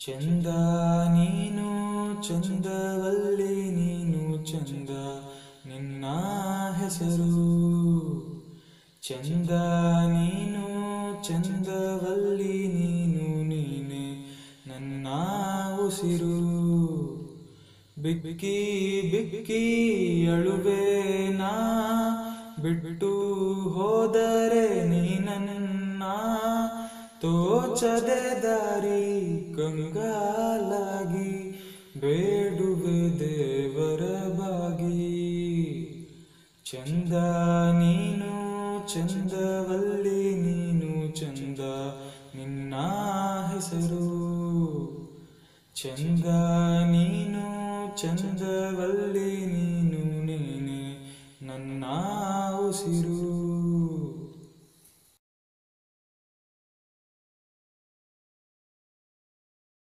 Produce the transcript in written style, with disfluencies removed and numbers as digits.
ಚಂದ ನೀನು ಚಂದವಲ್ಲಿ ನೀನು ಚಂದ ನಿನ್ನ ಹೆಸರು. ಚಂದ ನೀನು ಚಂದವಲ್ಲಿ ನೀನು ನೀನೆ ನನ್ನ ಉಸಿರು. ಬಿಕ್ಕಿ ಬಿಕ್ಕಿ ಅಳುವೆ ನಾ ಬಿಟ್ಟು ಹೋದರೆ ನೀ ನನ್ನ ತೋಚದೆ ದಾರಿ ಕಂಗಾಲಾಗಿ ಬೇಡುವೆ ದೇವರ ಬಾಗಿ. ಚಂದ ನೀನು ಚಂದವಲ್ಲಿ ನೀನು ಚಂದ ನಿನ್ನ ಹೆಸರು. ಚಂದ ನೀನು ಚಂದವಲ್ಲಿ